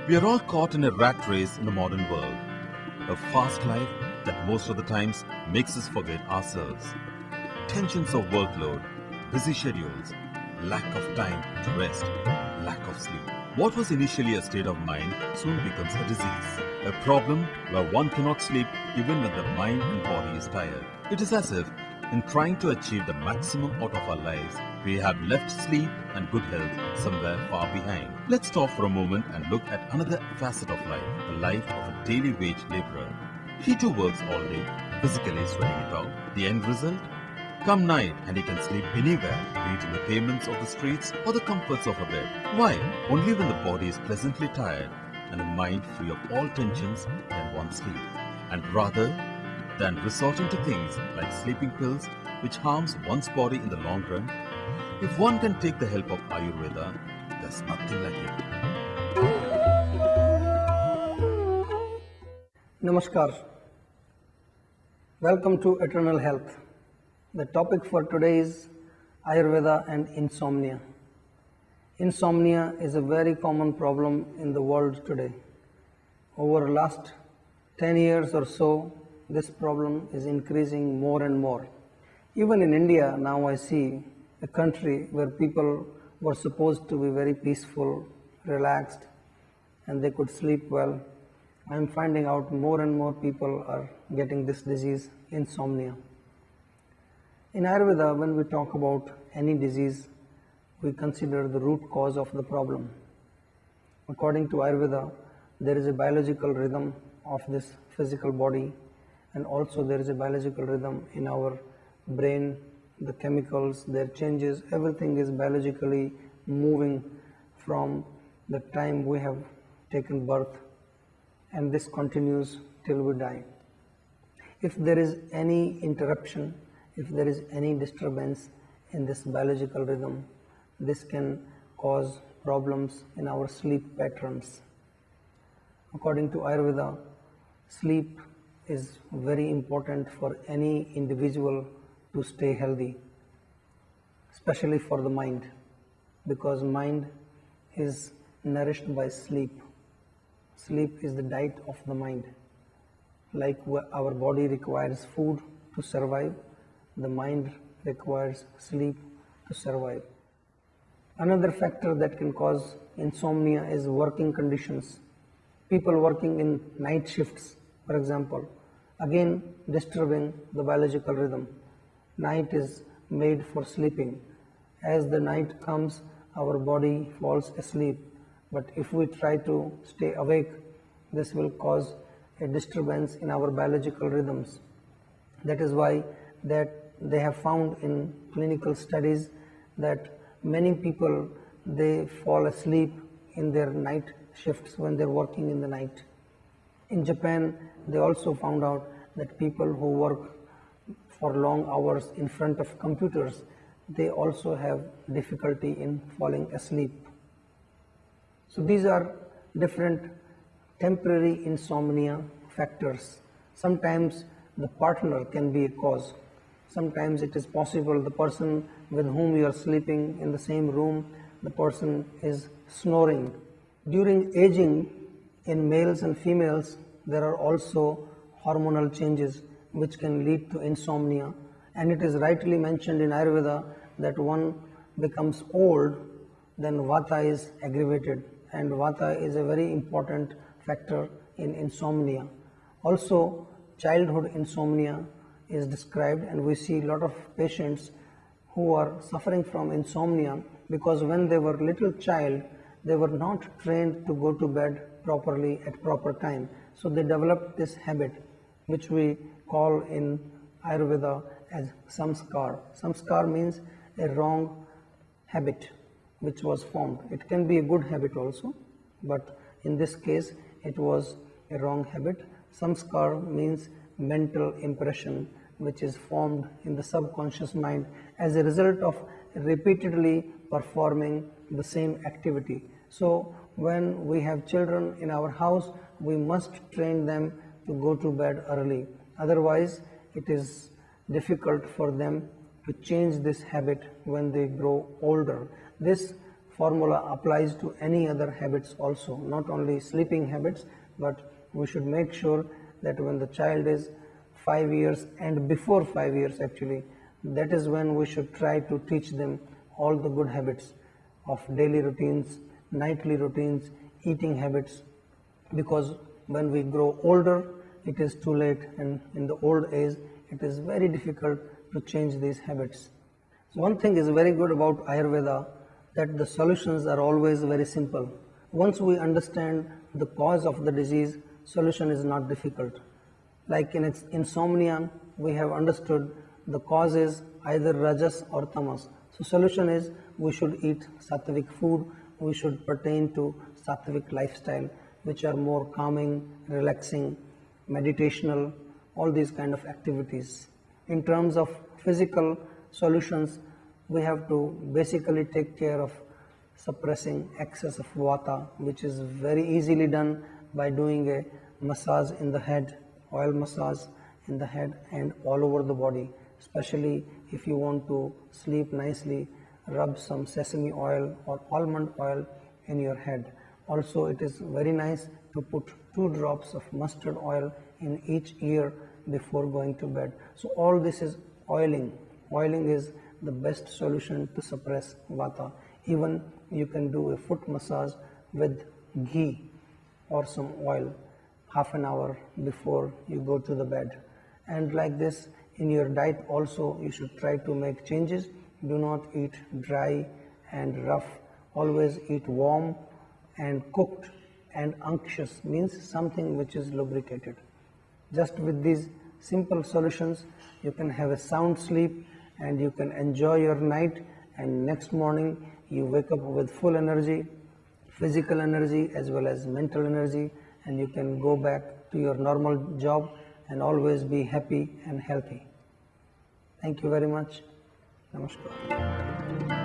We are all caught in a rat race in the modern world, a fast life that most of the times makes us forget ourselves. Tensions of workload, busy schedules, lack of time to rest, lack of sleep. What was initially a state of mind soon becomes a disease, a problem where one cannot sleep even when the mind and body is tired. It is as if, in trying to achieve the maximum out of our lives, we have left sleep and good health somewhere far behind. Let's stop for a moment and look at another facet of life, the life of a daily wage laborer. He too works all day, physically sweating it out. The end result? Come night and he can sleep anywhere, be it in the pavements of the streets or the comforts of a bed. Why? Only when the body is pleasantly tired and the mind free of all tensions can one sleep. And rather than resorting to things like sleeping pills, which harms one's body in the long run, if one can take the help of Ayurveda, there's nothing like it. Namaskar. Welcome to Eternal Health. The topic for today is Ayurveda and insomnia. Insomnia is a very common problem in the world today. Over the last 10 years or so, this problem is increasing more and more. Even in India, now I see a country where people were supposed to be very peaceful, relaxed, and they could sleep well. I am finding out more and more people are getting this disease, insomnia. In Ayurveda, when we talk about any disease, we consider the root cause of the problem. According to Ayurveda, there is a biological rhythm of this physical body, and also there is a biological rhythm in our brain, the chemicals, their changes, everything is biologically moving from the time we have taken birth, and this continues till we die. If there is any interruption, if there is any disturbance in this biological rhythm, this can cause problems in our sleep patterns. According to Ayurveda, sleep is very important for any individual to stay healthy, especially for the mind, because mind is nourished by sleep. Sleep is the diet of the mind. Like our body requires food to survive, the mind requires sleep to survive. Another factor that can cause insomnia is working conditions. People working in night shifts, for example, again disturbing the biological rhythm. Night is made for sleeping. As the night comes, our body falls asleep. But if we try to stay awake, this will cause a disturbance in our biological rhythms. That is why that they have found in clinical studies that many people, they fall asleep in their night shifts when they're working in the night. In Japan, they also found out that people who work for long hours in front of computers, they also have difficulty in falling asleep. So these are different temporary insomnia factors. Sometimes the partner can be a cause. Sometimes it is possible the person with whom you are sleeping in the same room, the person is snoring. During aging, in males and females, there are also hormonal changes which can lead to insomnia. And it is rightly mentioned in Ayurveda that one becomes old, then Vata is aggravated. And Vata is a very important factor in insomnia. Also, childhood insomnia is described, and we see a lot of patients who are suffering from insomnia because when they were little child, they were not trained to go to bed properly at proper time. So they developed this habit, which we call in Ayurveda as samskar. Samskar means a wrong habit which was formed. It can be a good habit also, but in this case it was a wrong habit. Samskar means mental impression which is formed in the subconscious mind as a result of repeatedly performing the same activity. So when we have children in our house, we must train them to go to bed early. Otherwise, it is difficult for them to change this habit when they grow older. This formula applies to any other habits also, not only sleeping habits, but we should make sure that when the child is 5 years and before 5 years actually, that is when we should try to teach them all the good habits of daily routines, nightly routines, eating habits, because when we grow older, it is too late, and in the old age, it is very difficult to change these habits. So one thing is very good about Ayurveda, that the solutions are always very simple. Once we understand the cause of the disease, solution is not difficult. Like in insomnia, we have understood the cause is either rajas or tamas. So solution is we should eat sattvic food, we should pertain to sattvic lifestyle, which are more calming, relaxing, meditational, all these kind of activities. In terms of physical solutions, we have to basically take care of suppressing excess of vata, which is very easily done by doing a massage in the head, oil massage in the head and all over the body. Especially if you want to sleep nicely, rub some sesame oil or almond oil in your head. Also, it is very nice to put 2 drops of mustard oil in each ear before going to bed. So all this is oiling. Oiling is the best solution to suppress vata. Even you can do a foot massage with ghee or some oil half an hour before you go to the bed. And like this, in your diet also, you should try to make changes. Do not eat dry and rough. Always eat warm and cooked, and unctuous means something which is lubricated. Just with these simple solutions, you can have a sound sleep and you can enjoy your night, and next morning you wake up with full energy, physical energy as well as mental energy, and you can go back to your normal job and always be happy and healthy. Thank you very much. Namaskar.